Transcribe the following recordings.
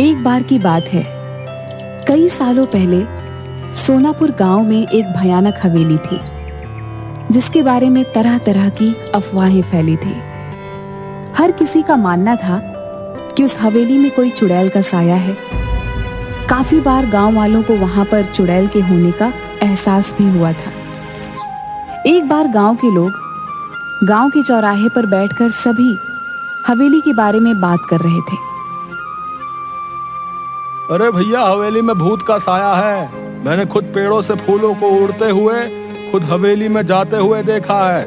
एक बार की बात है, कई सालों पहले सोनापुर गांव में एक भयानक हवेली थी, जिसके बारे में तरह तरह की अफवाहें फैली थी। हर किसी का मानना था कि उस हवेली में कोई चुड़ैल का साया है। काफी बार गांव वालों को वहां पर चुड़ैल के होने का एहसास भी हुआ था। एक बार गांव के लोग गांव के चौराहे पर बैठकर सभी हवेली के बारे में बात कर रहे थे। अरे भैया, हवेली में भूत का साया है। मैंने खुद पेड़ों से फूलों को उड़ते हुए खुद हवेली में जाते हुए देखा है।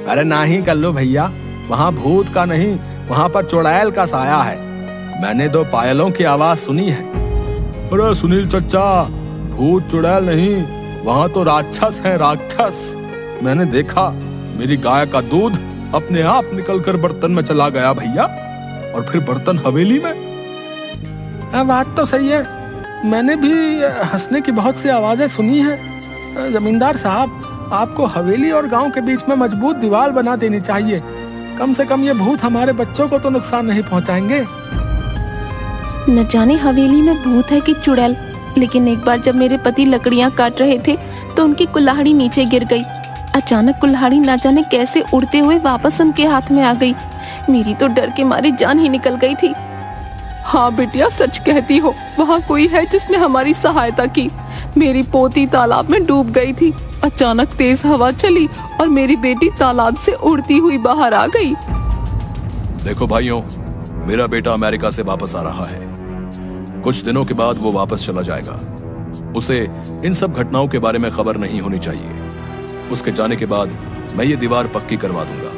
अरे नहीं कर लो भैया, वहाँ भूत का नहीं, वहाँ पर चुड़ैल का साया है। मैंने 2 पायलों की आवाज सुनी है। अरे सुनील चचा, भूत चुड़ैल नहीं, वहाँ तो राक्षस है, राक्षस। मैंने देखा, मेरी गाय का दूध अपने आप निकलकर बर्तन में चला गया भैया, और फिर बर्तन हवेली में। बात तो सही है, मैंने भी हंसने की बहुत सी आवाजें सुनी हैं। जमींदार साहब, आपको हवेली और गांव के बीच में मजबूत दीवार बना देनी चाहिए। कम से कम ये भूत हमारे बच्चों को तो नुकसान नहीं पहुंचाएंगे। न जाने हवेली में भूत है कि चुड़ैल, लेकिन एक बार जब मेरे पति लकड़ियां काट रहे थे तो उनकी कुल्हाड़ी नीचे गिर गई। अचानक कुल्हाड़ी न जाने कैसे उड़ते हुए वापस उनके हाथ में आ गई। मेरी तो डर के मारे जान ही निकल गई थी। हाँ बिटिया, सच कहती हो, वहाँ कोई है जिसने हमारी सहायता की। मेरी पोती तालाब में डूब गई थी। अचानक तेज हवा चली और मेरी बेटी तालाब से उड़ती हुई बाहर आ गई। देखो भाइयों, मेरा बेटा अमेरिका से वापस आ रहा है। कुछ दिनों के बाद वो वापस चला जाएगा। उसे इन सब घटनाओं के बारे में खबर नहीं होनी चाहिए। उसके जाने के बाद मैं ये दीवार पक्की करवा दूंगा।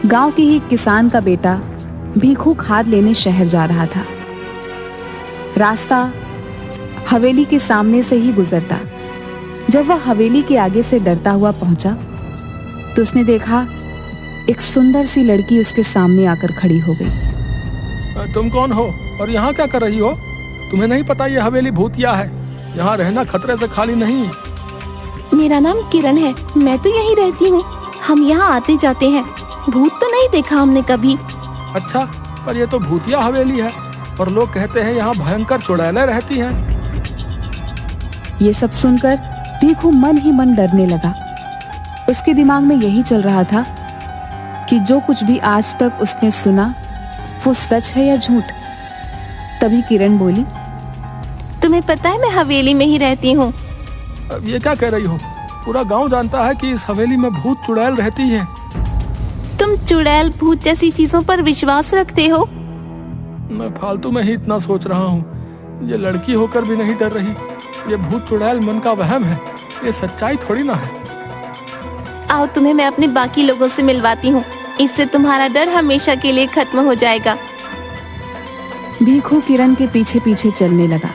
गांव के ही किसान का बेटा भीखू खाद लेने शहर जा रहा था। रास्ता हवेली के सामने से ही गुजरता। जब वह हवेली के आगे से डरता हुआ पहुंचा तो उसने देखा एक सुंदर सी लड़की उसके सामने आकर खड़ी हो गई। तुम कौन हो और यहाँ क्या कर रही हो? तुम्हें नहीं पता ये हवेली भूतिया है, यहाँ रहना खतरे से खाली नहीं। मेरा नाम किरण है, मैं तो यहीं रहती हूँ। हम यहाँ आते जाते हैं, भूत तो नहीं देखा हमने कभी। अच्छा, पर ये तो भूतिया हवेली है और लोग कहते हैं यहाँ भयंकर चुड़ैलें रहती हैं। ये सब सुनकर भीखू मन ही मन डरने लगा। उसके दिमाग में यही चल रहा था कि जो कुछ भी आज तक उसने सुना वो सच है या झूठ। तभी किरण बोली, तुम्हें पता है मैं हवेली में ही रहती हूँ। अब ये क्या कह रही हो? पूरा गांव जानता है कि इस हवेली में भूत चुड़ैल रहती है। तुम चुड़ैल भूत जैसी चीजों पर विश्वास रखते हो? मैं फालतू में ही इतना सोच रहा हूँ। ये लड़की होकर भी नहीं डर रही। ये भूत चुड़ैल मन का वहम है, ये सच्चाई थोड़ी ना है। आओ, तुम्हें मैं अपने बाकी लोगों से मिलवाती हूँ, इससे तुम्हारा डर हमेशा के लिए खत्म हो जाएगा। भीखू किरण के पीछे पीछे चलने लगा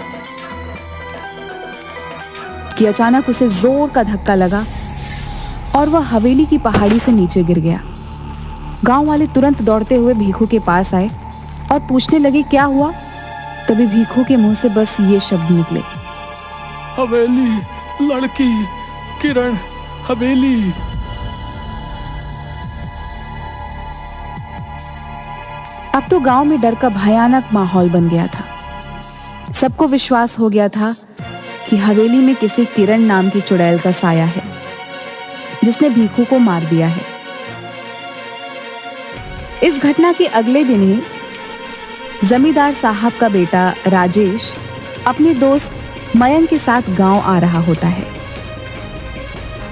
कि अचानक उसे जोर का धक्का लगा और वह हवेली की पहाड़ी से नीचे गिर गया। गांव वाले तुरंत दौड़ते हुए भीखू के पास आए और पूछने लगे क्या हुआ। तभी भीखू के मुंह से बस ये शब्द निकले, हवेली, लड़की, किरण, हवेली। अब तो गांव में डर का भयानक माहौल बन गया था। सबको विश्वास हो गया था कि हवेली में किसी किरण नाम की चुड़ैल का साया है जिसने भीखू को मार दिया है। इस घटना के अगले दिन ही जमींदार साहब का बेटा राजेश अपने दोस्त मयंक के साथ गांव आ रहा होता है।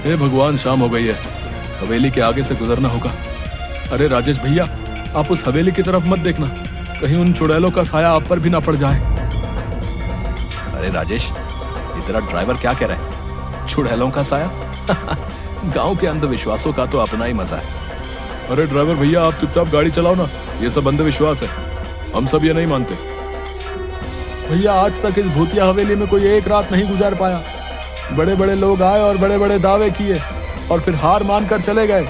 हे भगवान, शाम हो गई है, हवेली के आगे से गुजरना होगा। अरे राजेश भैया, आप उस हवेली की तरफ मत देखना, कहीं उन चुड़ैलों का साया आप पर भी ना पड़ जाए। अरे राजेश, ये तेरा ड्राइवर क्या कह रहा है? चुड़ैलों का साया? गांव के अंधविश्वासों का तो अपना ही मजा है। अरे ड्राइवर भैया, आप चुपचाप गाड़ी चलाओ ना, ये सब अंधविश्वास है, हम सब ये नहीं मानते। भैया, आज तक इस भूतिया हवेली में कोई एक रात नहीं गुजार पाया। बड़े बड़े लोग आए और बड़े बड़े दावे किए और फिर हार मानकर चले गए।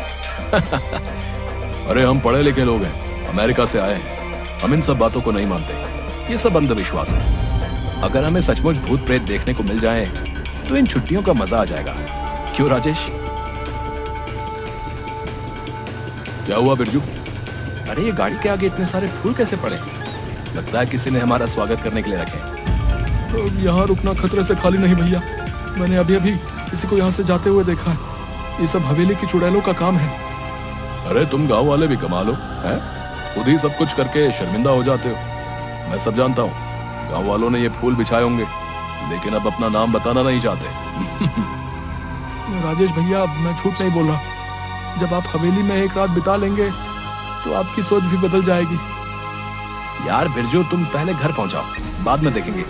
अरे हम पढ़े लिखे लोग हैं, अमेरिका से आए हैं, हम इन सब बातों को नहीं मानते। ये सब अंधविश्वास है। अगर हमें सचमुच भूत प्रेत देखने को मिल जाए तो इन छुट्टियों का मजा आ जाएगा। क्यों राजेश? क्या हुआ बिरजू? अरे ये गाड़ी के आगे इतने सारे फूल कैसे पड़े? लगता है किसी ने हमारा स्वागत करने के लिए रखे। तो यहाँ रुकना खतरे से खाली नहीं भैया। मैंने अभी अभी किसी को यहाँ से जाते हुए देखा है। ये सब हवेली की चुड़ैलों का काम है। अरे तुम गांव वाले भी कमाल हो, हैं? खुद ही सब कुछ करके शर्मिंदा हो जाते हो। मैं सब जानता हूँ। गांव वालों ने ये फूल बिछाए होंगे, लेकिन अब अपना नाम बताना नहीं चाहते। राजेश भैया, मैं झूठ नहीं बोल रहा। जब आप हवेली में एक रात बिता लेंगे तो आपकी सोच भी बदल जाएगी। यार बिरजू, तुम पहले घर पहुंचाओ, बाद में देखेंगे।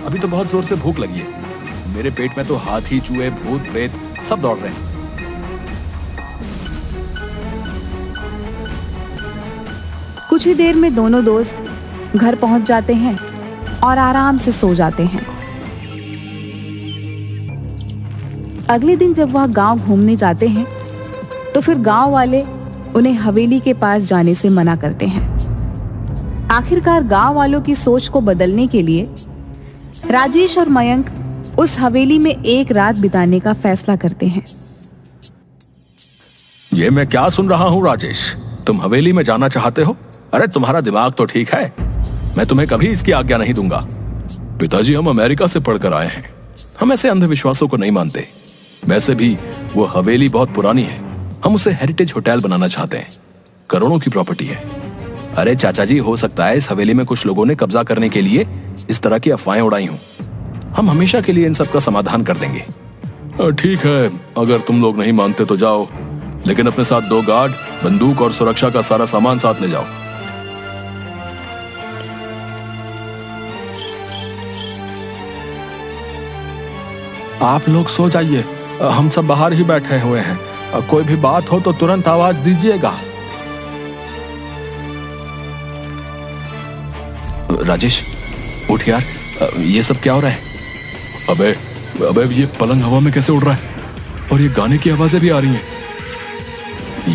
अभी तो बहुत जोर से भूख लगी है। मेरे पेट में तो हाथी, चूहे, भूत, प्रेत सब दौड़ रहे हैं। कुछ ही देर में दोनों दोस्त घर पहुंच जाते हैं और आराम से सो जाते हैं। अगले दिन जब वह गांव घूमने जाते हैं तो फिर गांव वाले उन्हें हवेली के पास जाने से मना करते हैं। आखिरकार गांव वालों की सोच को बदलने के लिए राजेश और मयंक उस हवेली में एक रात बिताने का फैसला करते हैं। ये मैं क्या सुन रहा हूँ राजेश? तुम हवेली में जाना चाहते हो? अरे तुम्हारा दिमाग तो ठीक है। मैं तुम्हें कभी इसकी आज्ञा नहीं दूंगा। पिताजी, हम अमेरिका से पढ़कर आए हैं। हम ऐसे अंधविश्वासों को नहीं मानते। वैसे भी वो हवेली बहुत पुरानी है। हम उसे हेरिटेज होटल बनाना चाहते हैं। करोड़ों की प्रॉपर्टी है। अरे चाचा जी, हो सकता है इस हवेली में कुछ लोगों ने कब्जा करने के लिए इस तरह की अफवाहें उड़ाई हों। हम हमेशा के लिए इन सब का समाधान कर देंगे। ठीक है, अगर तुम लोग नहीं मानते तो जाओ, लेकिन अपने साथ 2 गार्ड, बंदूक और सुरक्षा का सारा सामान साथ ले जाओ। आप लोग सो जाइए, हम सब बाहर ही बैठे हुए हैं। कोई भी बात हो तो तुरंत आवाज दीजिएगा। राजेश, उठ यार, ये सब क्या हो रहा है? अबे ये पलंग हवा में कैसे उड़ रहा है? और ये गाने की आवाजें भी आ रही हैं।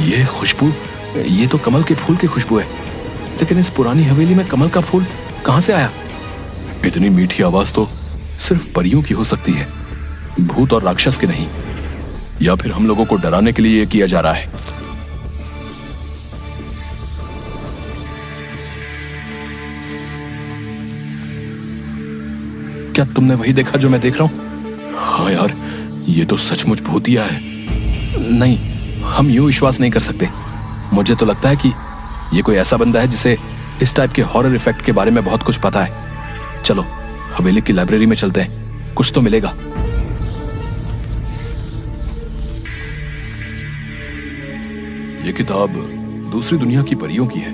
ये खुशबू, ये तो कमल के फूल की खुशबू है। लेकिन इस पुरानी हवेली में कमल का फूल कहां से आया? इतनी मीठी आवाज तो सिर्फ परियों की हो सकती है, भूत और राक्षस की नहीं। या फिर हम लोगों को डराने के लिए ये किया जा रहा है। क्या तुमने वही देखा जो मैं देख रहा हूं? हाँ यार, ये तो सचमुच भूतिया है। नहीं, हम यूं विश्वास नहीं कर सकते। मुझे तो लगता है कि ये कोई ऐसा बंदा है जिसे इस टाइप के हॉरर इफेक्ट के बारे में बहुत कुछ पता है। चलो हवेली की लाइब्रेरी में चलते हैं, कुछ तो मिलेगा। ये किताब दूसरी दुनिया की परियों की है,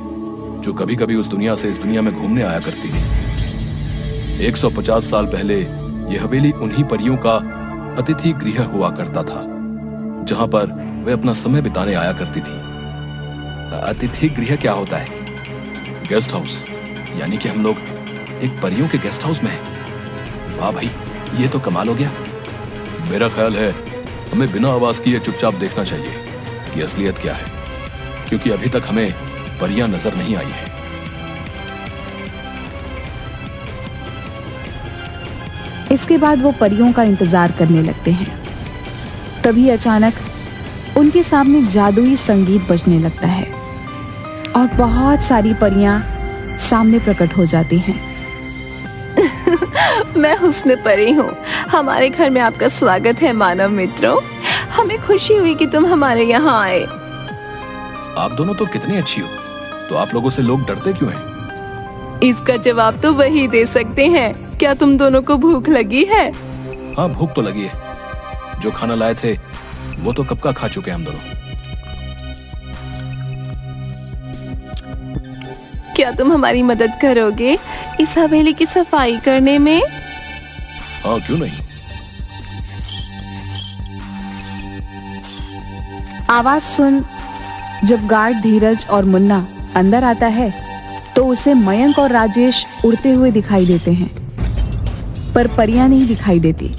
जो कभी कभी उस दुनिया से इस दुनिया में घूमने आया करती थी। 150 साल पहले यह हवेली उन्हीं परियों का अतिथि गृह हुआ करता था, जहां पर वे अपना समय बिताने आया करती थी। अतिथि गृह क्या होता है? Guest house. यानी कि हम लोग एक परियों के गेस्ट हाउस में हैं। वाह भाई, ये तो कमाल हो गया। मेरा ख्याल है हमें बिना आवाज किए चुपचाप देखना चाहिए कि असलियत क्या है, क्योंकि अभी तक हमें परियां नजर नहीं आई हैं। इसके बाद वो परियों का इंतजार करने लगते हैं। तभी अचानक उनके सामने जादुई संगीत बजने लगता है और बहुत सारी परियां सामने प्रकट हो जाती हैं। मैं हुस्न परी हूँ। हमारे घर में आपका स्वागत है मानव मित्रों। हमें खुशी हुई कि तुम हमारे यहाँ आए। आप दोनों तो कितनी अच्छी हो, तो आप लोगों से लोग डरते क्यों हैं? इसका जवाब तो वही दे सकते हैं। क्या तुम दोनों को भूख लगी है? हाँ, भूख तो लगी है। जो खाना लाए थे वो तो कब का खा चुके हैं हम दोनों। क्या तुम हमारी मदद करोगे इस हवेली की सफाई करने में? हाँ, क्यों नहीं। आवाज सुन जब गार्ड धीरज और मुन्ना अंदर आता है तो उसे मयंक और राजेश उड़ते हुए दिखाई देते हैं, पर परियां नहीं दिखाई देती।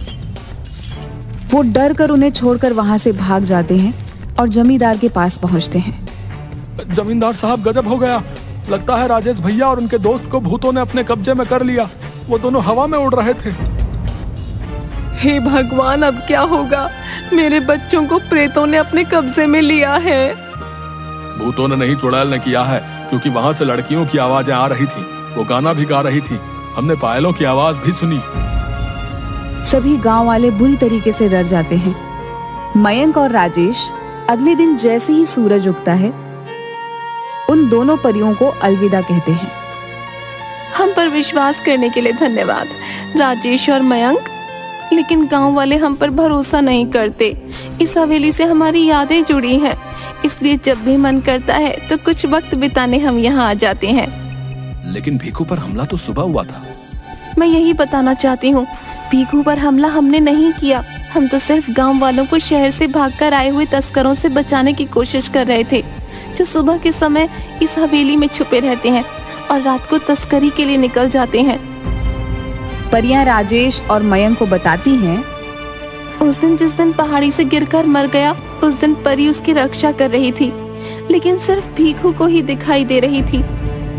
वो डर कर उन्हें छोड़कर वहां से भाग जाते हैं और जमींदार के पास पहुंचते हैं। जमींदार साहब, गजब हो गया। लगता है राजेश भैया और उनके दोस्त को भूतों ने अपने कब्जे में कर लिया। वो दोनों हवा में उड़ रहे थे। हे भगवान, अब क्या होगा? मेरे बच्चों को प्रेतों ने अपने कब्जे में लिया है। भूतों ने नहीं, चुड़ैल ने किया है। क्योंकि वहां से लड़कियों की आवाजें आ रही थी, वो गाना भी गा रही थी, हमने पायलों की आवाज भी सुनी। सभी गांव वाले बुरी तरीके से डर जाते हैं। मयंक और राजेश अगले दिन जैसे ही सूरज उगता है, उन दोनों परियों को अलविदा कहते हैं। हम पर विश्वास करने के लिए धन्यवाद राजेश और मयंक, लेकिन गांव वाले हम पर भरोसा नहीं करते। इस हवेली से हमारी यादें जुड़ी हैं, इसलिए जब भी मन करता है तो कुछ वक्त बिताने हम यहाँ आ जाते हैं। लेकिन भीखू पर हमला तो सुबह हुआ था। मैं यही बताना चाहती हूँ, भीखू पर हमला हमने नहीं किया। हम तो सिर्फ गांव वालों को शहर से भागकर आए हुए तस्करों से बचाने की कोशिश कर रहे थे, जो सुबह के समय इस हवेली में छुपे रहते हैं और रात को तस्करी के लिए निकल जाते हैं। परियां राजेश और मयंक को बताती हैं, उस दिन जिस दिन पहाड़ी से गिरकर मर गया, उस दिन परी उसकी रक्षा कर रही थी, लेकिन सिर्फ भीखू को ही दिखाई दे रही थी।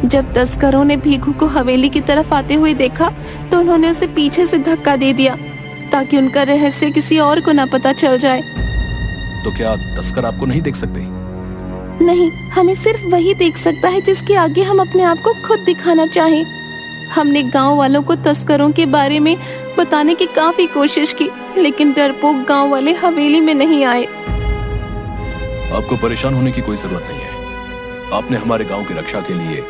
जब तस्करों ने भीखू को हवेली की तरफ आते हुए देखा तो उन्होंने उसे पीछे से धक्का दे दिया ताकि उनका रहस्य किसी और को ना पता चल जाए। तो क्या तस्कर आपको नहीं देख सकते? नहीं, हमें सिर्फ वही देख सकता है जिसके आगे हम अपने आप को खुद दिखाना चाहें। हमने गांव वालों को तस्करों के बारे में बताने की काफी कोशिश की, लेकिन डरपोक गांव वाले हवेली में नहीं आए। आपको परेशान होने की कोई जरूरत नहीं है। आपने हमारे गांव की रक्षा के लिए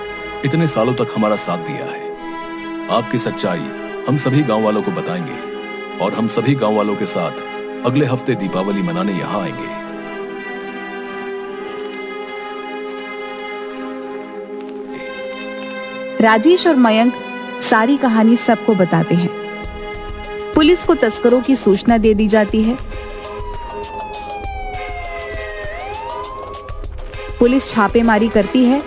इतने सालों तक हमारा साथ दिया है। आपकी सच्चाई हम सभी गांव वालों को बताएंगे और हम सभी गांव वालों के साथ अगले हफ्ते दीपावली मनाने यहाँ आएंगे। राजेश और मयंक सारी कहानी सबको बताते हैं। पुलिस को तस्करों की सूचना दे दी जाती है। पुलिस छापेमारी करती है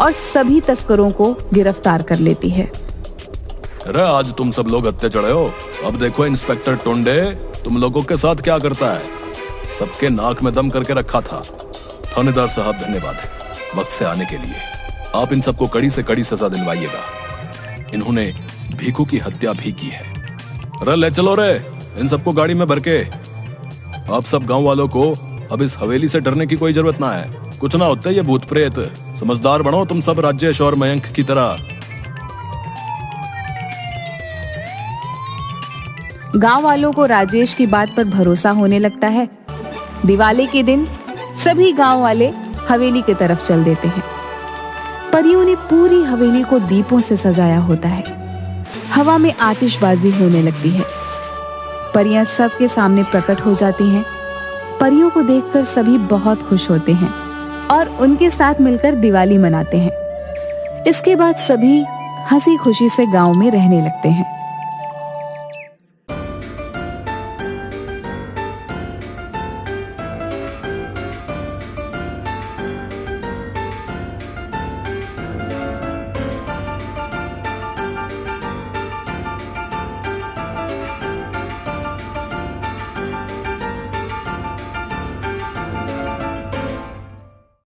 और सभी तस्करों को गिरफ्तार कर लेती है। अरे आज तुम सब लोग हत्या चढ़े हो, अब देखो इंस्पेक्टर टोंडे तुम लोगों के साथ क्या करता है। सबके नाक में दम करके रखा था। थानेदार साहब धन्यवाद वक्त से आने के लिए। आप इन सबको कड़ी से कड़ी सजा दिलवाइएगा। इन्होंने भीखू की हत्या भी की है। अरे ले चलो रे इन सबको गाड़ी में भर के। आप सब गांव वालों को अब इस हवेली से डरने की कोई जरूरत ना है। कुछ ना होते ये भूत प्रेत। समझदार बनो तुम सब राजेश और मयंक की तरह। गांव वालों को राजेश की बात पर भरोसा होने लगता है। दिवाली के दिन सभी गांव वाले हवेली की तरफ चल देते हैं। परियों ने पूरी हवेली को दीपों से सजाया होता है। हवा में आतिशबाजी होने लगती है। परियां सबके सामने प्रकट हो जाती हैं। परियों को देखकर सभी बहुत खुश होते हैं और उनके साथ मिलकर दिवाली मनाते हैं। इसके बाद सभी हंसी खुशी से गांव में रहने लगते हैं।